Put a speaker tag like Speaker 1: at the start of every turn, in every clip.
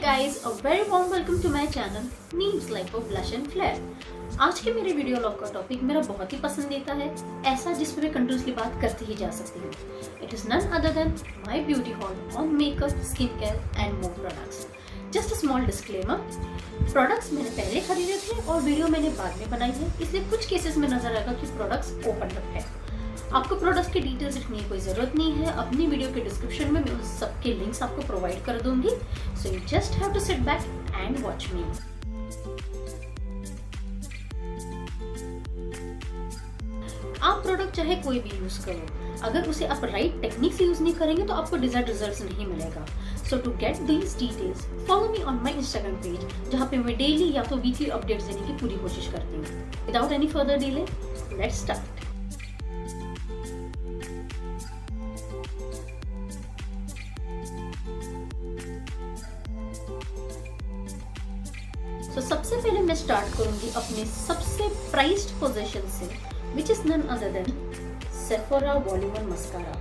Speaker 1: guys, a very warm welcome to my channel Neems Life of Blush and Flare। आज के मेरे video log का topic मेरा बहुत ही पसंदीदा है, ऐसा जिसमें मैं कंट्रोल्स की बात करती ही जा सकती हूँ। It is none other than my beauty haul on makeup, skin care and more products. Just a small disclaimer, products मैंने पहले खरीदे थे और वीडियो मैंने बाद में बनाई है, इसलिए कुछ केसेस में नजर आएगा कि प्रोडक्ट्स ओपन अप है। आपको प्रोडक्ट्स की डिटेल्स लिखने की कोई जरूरत नहीं है, अपनी वीडियो के डिस्क्रिप्शन में मैं उन सबके लिंक्स आपको प्रोवाइड कर दूंगी। So you just have to sit back and watch me. आप प्रोडक्ट चाहे कोई भी यूज करो, अगर उसे आप राइट टेक्निक से यूज नहीं करेंगे तो आपको डिजायर्ड रिजल्ट्स नहीं मिलेगा। So to get these details follow me on my Instagram page, जहाँ पे मैं डेली या तो वीकली अपडेट्स देने की पूरी कोशिश करती हूँ। Without any further delay, let's start. तो सबसे पहले मैं स्टार्ट करूंगी अपने सबसे प्राइस्ड पोजीशन से, which is none other than Sephora volume 1 mascara.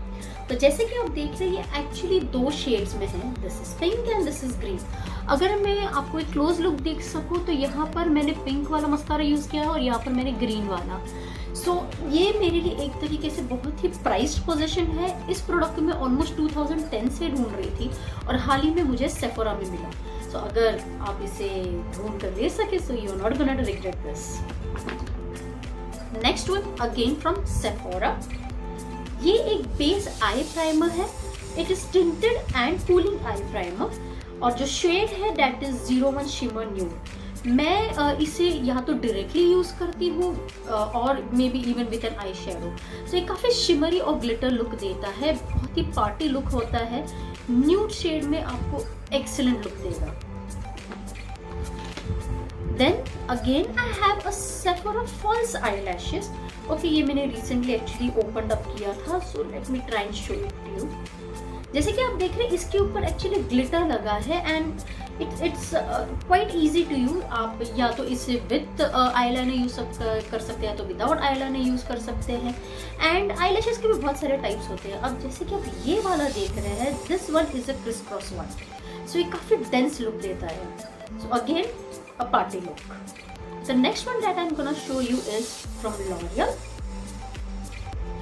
Speaker 1: तो जैसे कि आप देख रहे हैं, एक्चुअली दो शेड्स में है, this is pink and this is green. अगर मैं आपको एक क्लोज लुक देख सकूं तो यहाँ पर मैंने पिंक वाला मस्कारा यूज किया है और यहाँ पर मैंने ग्रीन वाला। सो ये मेरे लिए एक तरीके से बहुत ही प्राइस्ड पोजीशन है। इस प्रोडक्ट को मैं ऑलमोस्ट 2010 से ढूंढ रही थी और हाल ही में मुझे सेफोरा में मिला। सो अगर आप इसे ढूंढ कर ले सके, so you are not gonna to regret this. Next one again from Sephora. ये एक बेस आई प्राइमर है। It is tinted and cooling eye primer और जो शेड है दैट इज 01 शिमर न्यूड। मैं इसे या तो डायरेक्टली यूज करती हूँ और maybe even with an eye shadow. तो ये काफी शिमरी और ग्लिटर लुक देता है, बहुत ही पार्टी लुक होता है। न्यूड शेड में आपको एक्सीलेंट लुक देगा। Then again I have a Sephora false eyelashes. Okay, ये मैंने रिसेंटली एक्चुअली ओपन अप किया था, so let me try and show it to you. जैसे कि आप देख रहे हैं, इसके ऊपर एक्चुअली ग्लिटर लगा है and it's quite easy to use. आप या तो इसे विथ आईलाइनर यूज कर सकते हैं, तो विदाउट आईलाइनर यूज कर सकते हैं। एंड आईलैशेस के भी बहुत सारे टाइप्स होते हैं। अब जैसे कि आप ये वाला देख रहे हैं, this one is a criss cross one, so ये काफी डेंस लुक देता है। So again a party look. The next one that I am gonna show you is from L'Oreal.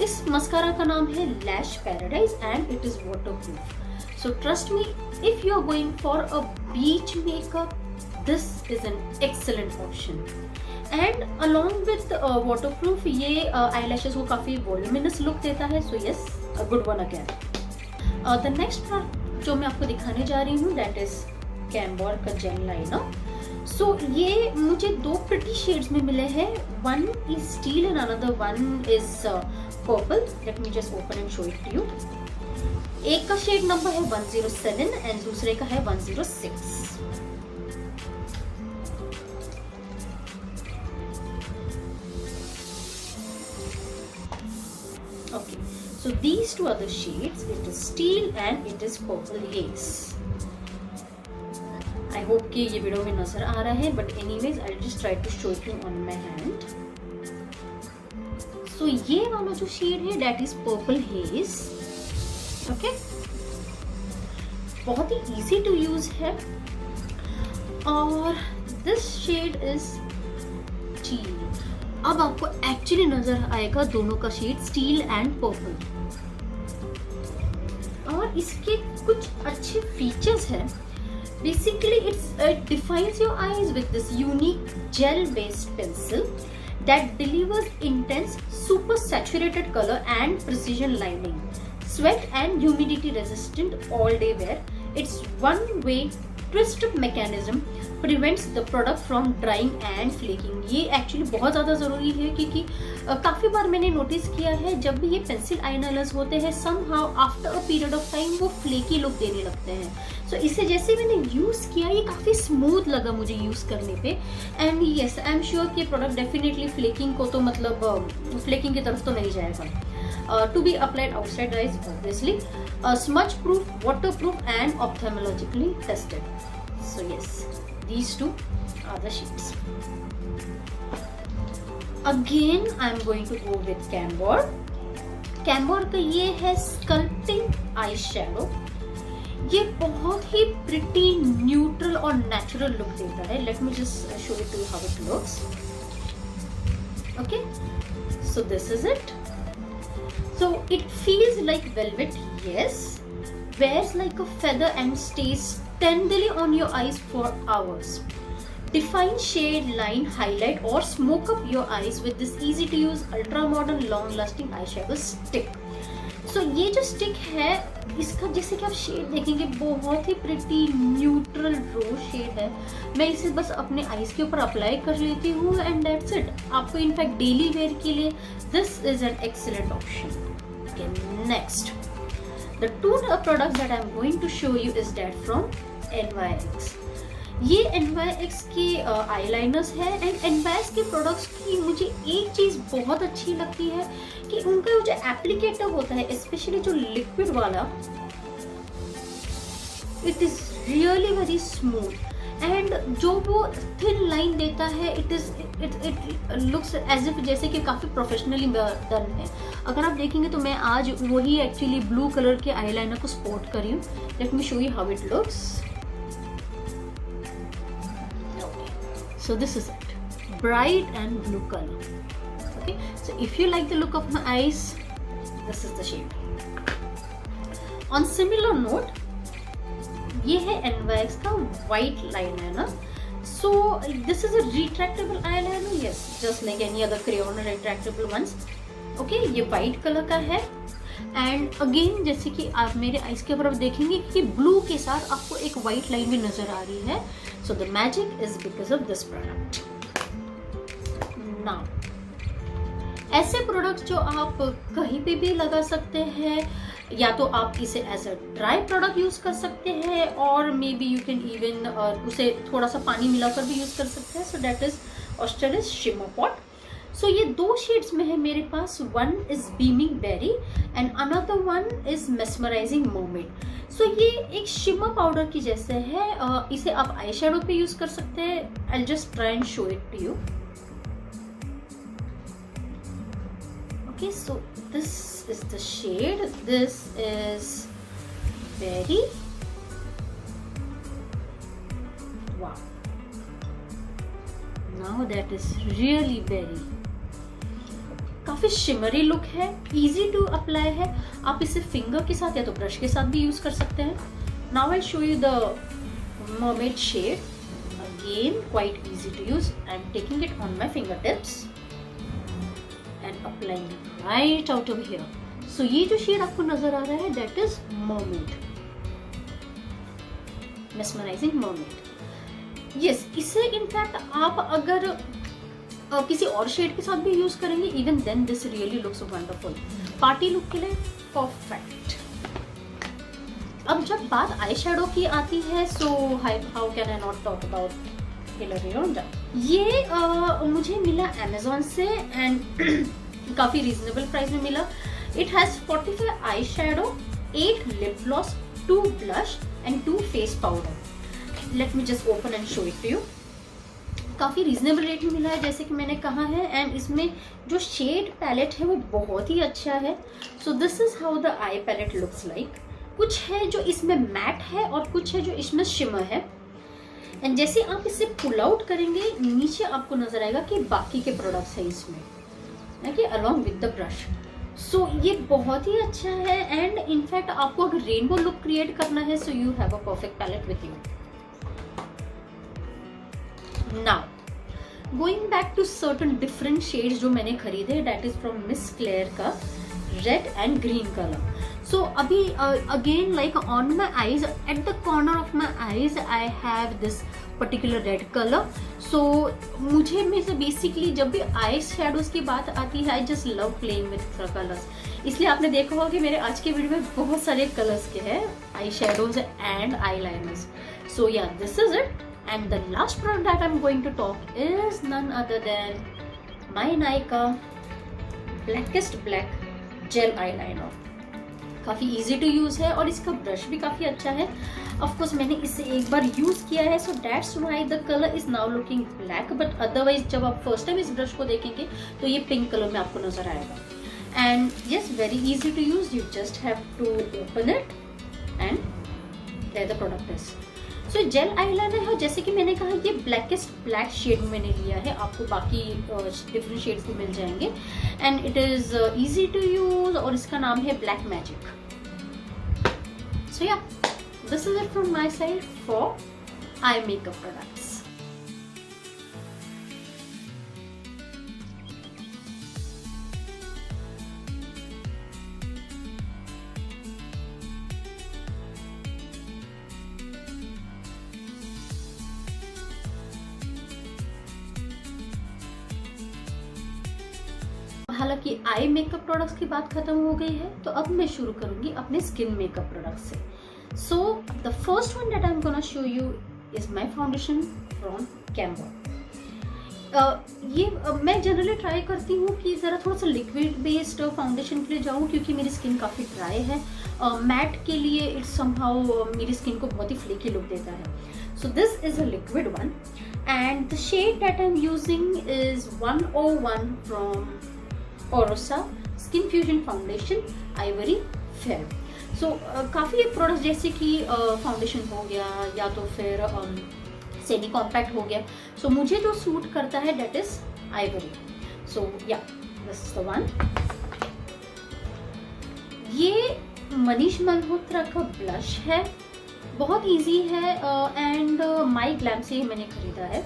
Speaker 1: इस मस्कारा का नाम है lash paradise and it is waterproof. So trust me, if you are going for a beach makeup, this is an excellent option. And along with waterproof, ये eyelashes को काफी voluminous look देता है. So yes, a good one again. The next product जो मैं आपको दिखाने जा रही हूँ, that is Cambor का gel liner. So ये मुझे दो pretty shades में मिले हैं. One is teal and another one is purple. Let me just open and show it to you. एक का शेड नंबर है 107 एंड दूसरे का है 106। Okay, so these two are the shades, it is steel and it is purple haze. I hope कि ये video में नजर आ रहा है, but anyways I just try to show it you on my hand. So ये वाला जो शेड है that is purple haze. Okay, बहुत ही इजी टू यूज है और दिस शेड इज स्टील। अब आपको एक्चुअली नजर आएगा दोनों का शेड स्टील एंड पर्पल। और इसके कुछ अच्छे फीचर्स हैं। Basically it defines your eyes with this unique gel based pencil that delivers intense super saturated color and precision lining, sweat and humidity resistant all day wear. Its one way twist mechanism prevents the product from drying and flaking. ये actually बहुत ज़्यादा ज़रूरी है क्योंकि काफ़ी बार मैंने notice किया है, जब भी ये पेंसिल आईलाइनर्स होते हैं, somehow after a period of time वो फ्लेकी लुक देने लगते हैं। सो इसे जैसे मैंने यूज़ किया, ये काफ़ी स्मूथ लगा मुझे यूज़ करने पे। And yes, I am sure कि प्रोडक्ट डेफिनेटली फ्लेकिंग को तो मतलब फ्लेकिंग की तरफ तो नहीं जाएगा। To be applied outside eyes obviously, smudge proof, waterproof and ophthalmologically tested. So yes, these two are the shades. Again I am going to go with Cambor. Cambor का ये है sculpting eye shadow। ये बहुत ही pretty neutral और natural look देता है. Let me just show it to how it looks. Okay, so this is it. So it feels like velvet, yes, wears like a feather and stays tenderly on your eyes for hours. Define shade, line, highlight or smoke up your eyes with this easy to use ultra modern long lasting eyeshadow stick. So ये जो stick है इसका जैसे कि आप shade देखेंगे बहुत ही प्रिटी न्यूट्रल रोज शेड है. मैं इसे बस अपने आईज के ऊपर अप्लाई कर लेती हूँ एंड दैट्स इट. आपको इनफैक्ट डेली वेयर के लिए this is an excellent option. Next, the two product that I am going to show you is that from NYX. ये NYX के आईलाइनर्स है एंड NYX के प्रोडक्ट्स की मुझे एक चीज़ बहुत अच्छी लगती है कि उनका जो एप्लीकेटर होता है स्पेशली जो लिक्विड वाला, it is really very smooth and जो वो थिन लाइन देता है इट लुक्स एज इफ जैसे कि काफ़ी प्रोफेशनली डन है. अगर आप देखेंगे तो मैं आज वही एक्चुअली ब्लू कलर के आईलाइनर को स्पोर्ट करी हूँ. Let me show you how it looks. So this is it, bright and blue color. Okay, so if you like the look of my eyes, this is the shade. On similar note, ये है NYX का white liner. So this is a retractable eyeliner, yes, just like any other crayon retractable ones. Okay, ये white color का है and again जैसे कि आप मेरे आईज के ऊपर आप देखेंगे कि ब्लू के साथ आपको एक वाइट लाइन भी नजर आ रही है. So the magic is because of this product. Now ऐसे प्रोडक्ट जो आप कहीं पे भी लगा सकते हैं, या तो आप इसे as a dry product use कर सकते हैं और maybe you can even उसे थोड़ा सा पानी मिलाकर भी यूज कर सकते हैं. So that is australis shimmer pot. So ये दो शेड्स में है मेरे पास. One is beaming berry and another one is mesmerising moment. So ये एक शिमर पाउडर की जैसे है. इसे आप आई शेडो पे यूज कर सकते हैं. I just try and show it to you. Okay, so this is the shade. This is berry. Wow, now that is really berry. काफी शिमरी लुक है, इजी टू अप्लाई है. आप इसे finger के साथ या तो ब्रश के साथ भी यूज कर सकते हैं. Now I show you the mermaid shade. Again quite easy to use. I am taking it on my finger tips and applying it right out of here. So ये जो शेड आपको नजर आ रहा है that is mermaid, mesmerising mermaid. Yes, इसे in fact आप अगर किसी और शेड के साथ भी यूज करेंगे even then this really looks wonderful. Party look के लिए परफेक्ट. अब जब बात आई शेडो की आती है, so how can I not talk about Hillary Honda. ये मुझे मिला अमेजोन से एंड काफी रीजनेबल प्राइस में मिला. It has 45 eye shadow, 8 lip gloss, 2 blush and 2 face powder. Let me just open and show it to you. काफ़ी reasonable rate में मिला है जैसे कि मैंने कहा है एंड इसमें जो शेड पैलेट है वो बहुत ही अच्छा है. So this is how the eye palette looks like. कुछ है जो इसमें मैट है और कुछ है जो इसमें शिमर है. एंड जैसे आप इसे पुल आउट करेंगे नीचे आपको नजर आएगा कि बाकी के प्रोडक्ट्स है इसमें कि अलॉन्ग विद द ब्रश. सो ये बहुत ही अच्छा है एंड इनफैक्ट आपको अगर रेनबो लुक क्रिएट करना है so you have a perfect palette with you. Now, going back to certain different shades जो मैंने खरीदे, that is from Miss Claire का red and green color. So अभी again like on my eyes, at the corner of my eyes, I have this particular red color. So मुझे में से basically जब भी आई शेडोज की बात आती है, I just love playing with colors. इसलिए आपने देखा होगा कि मेरे आज के वीडियो में बहुत सारे कलर्स के हैं, eye shadows and eye liners. So yeah, this is it. And the last product that I'm going to talk is none other than my Nykaa Blackest Black Gel Eyeliner. काफ़ी easy to use है और इसका brush भी काफ़ी अच्छा है. Of course मैंने इसे एक बार यूज़ किया है, so that's why the color is now looking black. But otherwise जब आप first time इस ब्रश को देखेंगे तो ये पिंक कलर में आपको नजर आएगा. And yes, very easy to use. You just have to open it and the product is. So jail eyeliner है, जैसे कि मैंने कहा ये ब्लैकेस्ट ब्लैक शेड में मैंने लिया है, आपको बाकी डिफरेंट शेड्स भी मिल जाएंगे and it is easy to use और इसका नाम है black magic. So yeah this is it from my side for eye makeup products. हालांकि आई मेकअप प्रोडक्ट्स की बात खत्म हो गई है, तो अब मैं शुरू करूंगी अपने स्किन मेकअप प्रोडक्ट से। So the first one that I am gonna show you is my foundation from कैम्बॉय। मैं जनरली ट्राई करती हूँ कि ज़रा थोड़ा सा लिक्विड बेस्ड फाउंडेशन के लिए जाऊँ, क्योंकि मेरी स्किन काफ़ी ड्राई है। मैट के लिए इट्स समहाउ मेरी स्किन को बहुत ही फ्लेकी लुक देता है। So this is a liquid one and the shade that I am using is 101 from ओरोसा skin fusion foundation ivory fair. So काफ़ी प्रोडक्ट्स जैसे कि फाउंडेशन हो गया या तो फिर सेमी कॉम्पैक्ट हो गया, सो मुझे जो सूट करता है that is Ivory. So yeah this is the one. ये मनीष मल्होत्रा का ब्लश है, बहुत इजी है एंड माई ग्लैम से मैंने खरीदा है।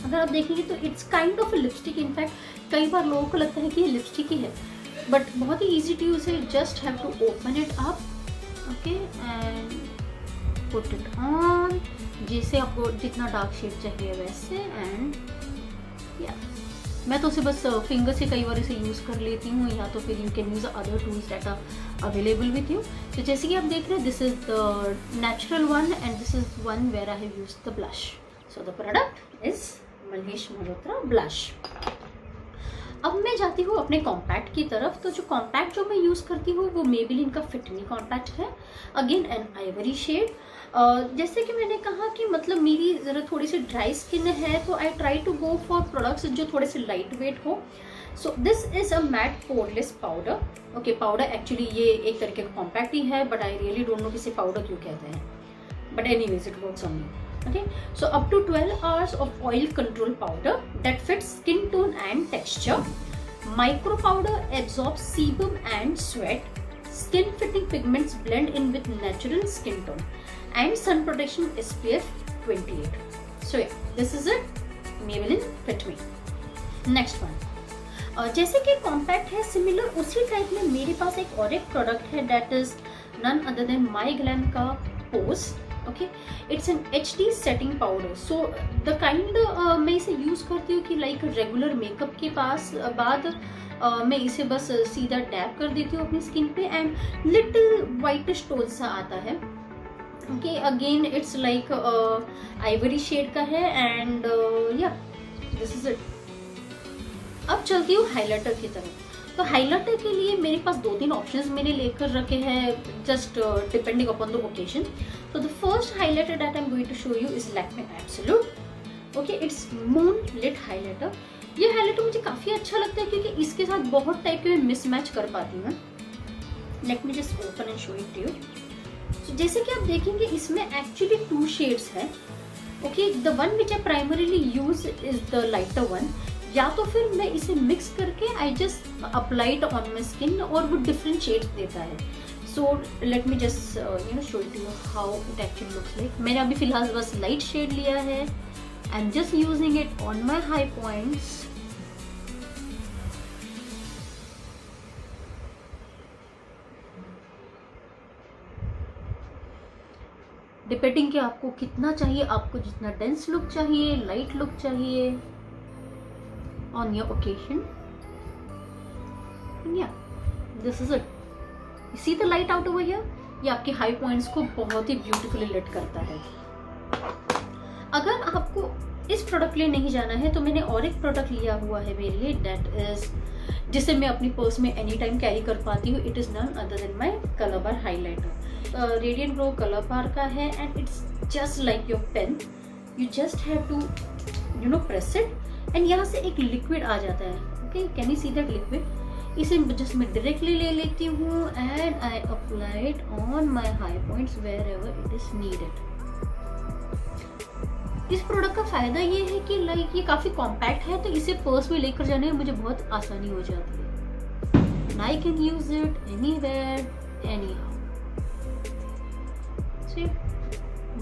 Speaker 1: अगर आप देखेंगे तो it's kind of lipstick. In fact कई बार लोगों को लगता है कि ये लिपस्टिक ही है, बट बहुत ही इजी टू यूज है। Just have to open it up, okay, and put it on, जैसे आपको जितना डार्क शेड चाहिए वैसे। एंड या मैं तो उसे बस फिंगर से कई बार इसे यूज़ कर लेती हूँ, या तो फिर you can use other tools that are available with you. तो जैसे कि आप देख रहे हैं, this is the natural one and this is one where I have used the blush. So the product is Manish Malhotra blush. अब मैं जाती हूँ अपने कॉम्पैक्ट की तरफ। तो जो कॉम्पैक्ट जो मैं यूज़ करती हूँ वो मेबेलिन का फिट मी कॉम्पैक्ट है, अगेन एन आइवरी शेड। जैसे कि मैंने कहा कि मतलब मेरी ज़रा थोड़ी सी ड्राई स्किन है, तो I try to go for products जो थोड़े से लाइट वेट हो। So this is a matte poreless powder. Okay, powder actually ये एक तरीके का कॉम्पैक्ट ही है, but I really don't know कि इसे पाउडर क्यों कहते हैं, but anyways it works on me. Okay, so up to 12 hours of oil control powder that fits skin tone and texture. Micro powder absorbs sebum and sweat. Skin fitting pigments blend in with natural skin tone and sun protection SPF 28. So yeah, this is it, Maybelline Fit Me. Next one. जैसे कि compact है, similar उसी type में मेरे पास एक और एक product है that is none other than my glam का pose. Okay, it's an HD setting powder. So the kind मैं इसे यूज़ करती हूँ कि लाइक रेगुलर मेकअप के बाद मैं इसे बस सीधा डैप कर देती हूँ अपनी स्किन पे एंड लिटिल वाइटिश टोन सा आता है। Okay, again it's like ivory shade का है एंड या दिस इज इट। अब चलती हूँ हाइलाइटर की तरफ। तो हाइलाइटर के लिए मेरे पास 2-3 ऑप्शंस मैंने लेकर रखे हैं, just depending upon the occasion. तो the first highlighter that I am going to show you is Lakme absolute. Okay, it's moon lit highlighter. ये हाइलाइटर मुझे काफ़ी अच्छा लगता है क्योंकि इसके साथ बहुत टाइप के मैं मिसमैच कर पाती हूँ। Let me just open and show it to you. So जैसे कि आप देखेंगे इसमें एक्चुअली 2 शेड्स हैं। Okay, the one which I primarily use is the lighter one, या तो फिर मैं इसे मिक्स करके I just applied on my skin और वो डिफरेंट शेड्स देता है। So let me just show it you how it actually looks like. मैंने अभी फिलहाल बस लाइट शेड लिया है, I am just using it on my high points. Depending कि आपको कितना चाहिए, आपको जितना डेंस लुक चाहिए, लाइट लुक चाहिए on your occasion. And yeah, this is it. You see the light out over here? ये आपके हाई पॉइंट्स को बहुत ही ब्यूटीफुली लिट करता है। अगर आपको इस प्रोडक्ट के लिए नहीं जाना है तो मैंने और एक प्रोडक्ट लिया हुआ है मेरे लिए, दैट इज जिसे मैं अपनी पर्स में एनी टाइम कैरी कर पाती हूँ। It is none other than my colour bar highlighter. Radiant glow colour bar का है and it's just like your pen. You just have to press it and यहाँ से एक लिक्विड आ जाता है। Okay, can you see that liquid? इसे just मैं डायरेक्टली ले लेती हूँ and I applied on my high points wherever it is needed. इस प्रोडक्ट का फायदा ये है कि लाइक ये काफी कॉम्पैक्ट है, तो इसे पर्स में लेकर जाने में मुझे बहुत आसानी हो जाती है। I can use it anywhere anyhow.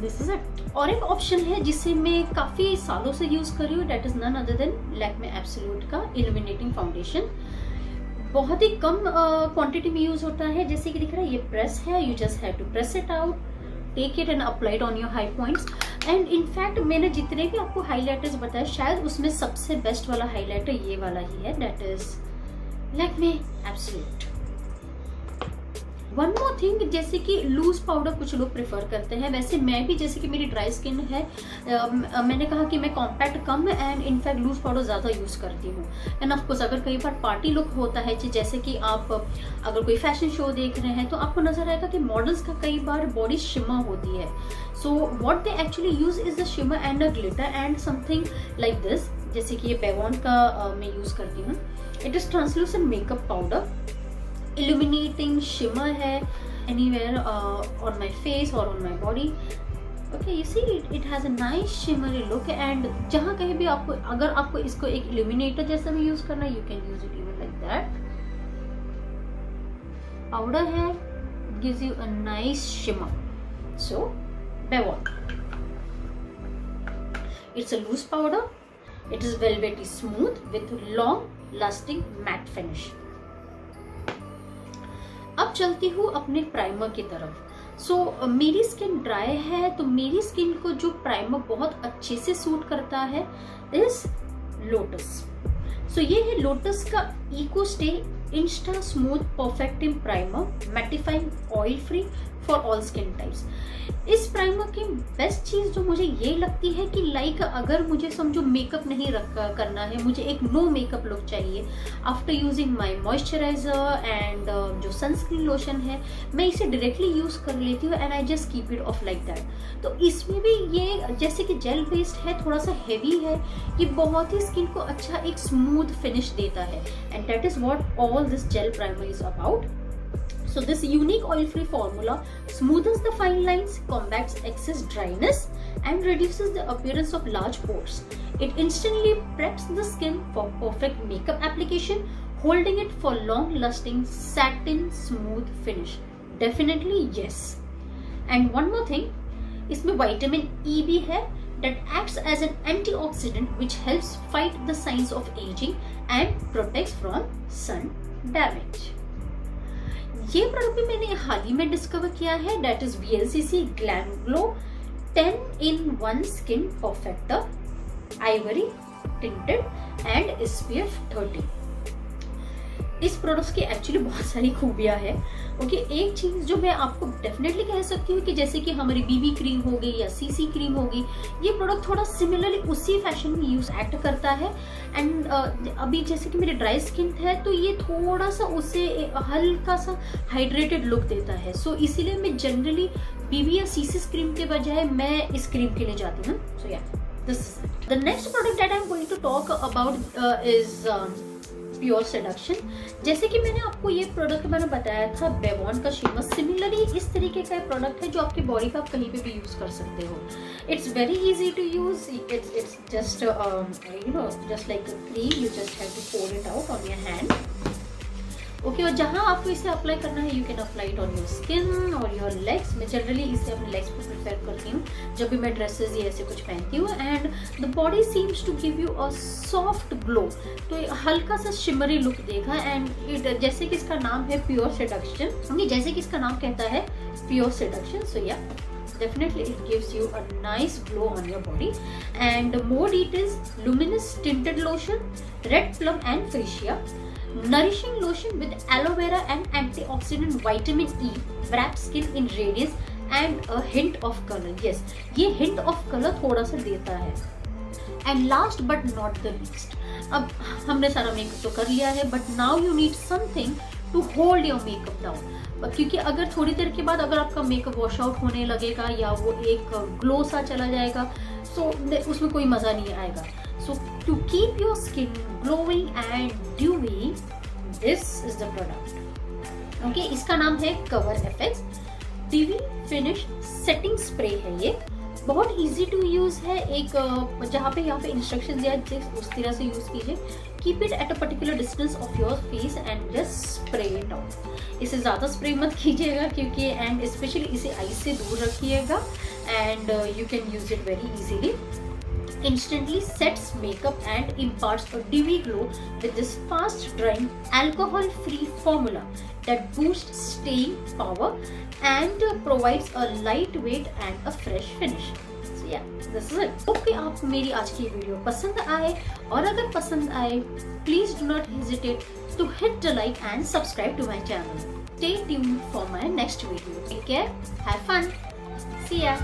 Speaker 1: This is it. और एक ऑप्शन है जिसे मैं काफी सालों से यूज कर रही हूँ, that is none other than Lakme absolute का इल्यूमिनेटिंग फाउंडेशन। बहुत ही कम क्वांटिटी में यूज होता है। जैसे कि दिख रहा है ये प्रेस है, you just have to press it out, take it and apply it on your high points. And in fact मैंने जितने भी आपको हाईलाइटर्स बताए शायद उसमें सबसे बेस्ट वाला हाईलाइटर ये वाला ही है, that is Lakme absolute. One more thing, जैसे कि लूज पाउडर कुछ लोग प्रेफर करते हैं, वैसे मैं भी, जैसे कि मेरी ड्राई स्किन है, मैंने कहा कि मैं कॉम्पैक्ट कम एंड इनफैक्ट लूज पाउडर ज़्यादा यूज़ करती हूँ। एंड ऑफकोर्स अगर कई बार पार्टी लुक होता है, जैसे कि आप अगर कोई फैशन शो देख रहे हैं तो आपको नजर आएगा कि मॉडल्स का कई बार बॉडी शिमर होती है। So what they actually use is the shimmer and a glitter and something like this. जैसे कि ये बेवॉन का मैं यूज़ करती हूँ। It is translucent makeup powder, illuminating shimmer है anywhere on my face or on my body. Okay, you see it has a nice shimmery look and जहाँ कहीं भी आपको, अगर आपको इसको एक illuminator जैसा भी यूज करना है, you can use it even like that. Powder है, gives you a nice shimmer. So, Bevan. It's a loose powder. It is velvety smooth with long lasting matte finish. अब चलती हूँ अपने प्राइमर की तरफ। सो मेरी स्किन ड्राई है, तो मेरी स्किन को जो प्राइमर बहुत अच्छे से सूट करता है इज लोटस। सो ये है लोटस का eco stay insta smooth perfecting primer, mattifying oil free for all skin types. इस प्राइमर की बेस्ट चीज जो मुझे ये लगती है कि लाइक अगर मुझे समझो मेकअप नहीं करना है, मुझे एक नो मेकअप लुक चाहिए, after using my moisturiser and जो सनस्क्रीन लोशन है, मैं इसे डायरेक्टली यूज कर लेती हूँ and I just keep it of like that. तो इसमें भी ये जैसे कि जेल बेस्ड है, थोड़ा सा हेवी है, ये बहुत ही स्किन को अच्छा एक स्मूथ फिनिश देता है and that is what all this jail primer is about. So this unique oil-free formula smoothens the fine lines, combats excess dryness, and reduces the appearance of large pores. It instantly preps the skin for perfect makeup application, holding it for long-lasting satin smooth finish. Definitely yes. And one more thing, इसमें vitamin E भी है that acts as an antioxidant which helps fight the signs of aging and protects from sun damage. ये product भी मैंने हाल ही में discover किया है, that is VLCC glam glow 10-in-1 skin परफेक्टर Ivory tinted and SPF 30। इस product की actually बहुत सारी खूबियां हैं। ओके, एक चीज जो मैं आपको डेफिनेटली कह सकती हूँ कि जैसे कि हमारी BB क्रीम हो गई या CC क्रीम हो गई, ये प्रोडक्ट थोड़ा सिमिलरली उसी फैशन में यूज एक्ट करता है। एंड अभी जैसे कि मेरी ड्राई स्किन है तो ये थोड़ा सा उसे हल्का सा हाइड्रेटेड लुक देता है। सो इसीलिए मैं जनरली BB या CC क्रीम के बजाय मैं इस क्रीम के लिए जाती हूँ। So yeah this is it. The next product that I am going to talk about is pure seduction. जैसे कि मैंने आपको ये प्रोडक्ट मैंने बताया था बेवॉन का शिमर, सिमिलरली इस तरीके का प्रोडक्ट है जो आपकी बॉडी पे आप कहीं पे भी यूज कर सकते हो। It's very easy to use, it's just just like a cream, you just have to pour it out on your hand. Okay, और जहां आपको इसे अप्लाई करना है, you can apply it on your skin और योर लेग्स। मैं generally इसे अपने लेग्स पे प्रेफर करती हूँ जब भी मैं ड्रेसेस या ऐसे कुछ पहनती हूँ। And the body seems to give you a soft glow, तो हल्का सा शिमरी लुक देगा। एंड इट जैसे कि इसका नाम है प्योर सेडक्शन, जैसे कि इसका नाम कहता है प्योर सेडक्शन, सो या definitely it gives you a nice glow on your body. And more details: luminous tinted lotion, red plum and freesia, nourishing lotion with aloe vera and antioxidant vitamin E, wraps skin in radiance and a hint of color. Yes, ये hint of color थोड़ा सा देता है। And last but not the least, अब हमने सारा makeup तो कर लिया है, but now you need something to hold your makeup down. क्योंकि अगर थोड़ी देर के बाद अगर आपका मेकअप वॉश आउट होने लगेगा या वो एक ग्लो सा चला जाएगा, सो उसमें कोई मजा नहीं आएगा। So to keep your skin glowing and dewy, this is the product. Okay, इसका नाम है cover FX dewy finish setting spray है। ये बहुत इजी टू यूज है। एक जहाँ पे यहाँ पे इंस्ट्रक्शन दिया है उस तरह से यूज कीजिए। Keep it at a particular distance of your face and just spray it out. इसे ज्यादा स्प्रे मत कीजिएगा क्योंकि एंड स्पेशली इसे आई से दूर रखिएगा and you can use it very easily. Instantly sets makeup and imparts a dewy glow with this fast drying alcohol free formula that boosts staying power and provides a lightweight and a fresh finish. So yeah, this is it. Hope कि आप मेरी आज की video पसंद आए, और अगर पसंद आए please do not hesitate to hit the like and subscribe to my channel. Stay tuned for my next video. Take care, have fun, see ya.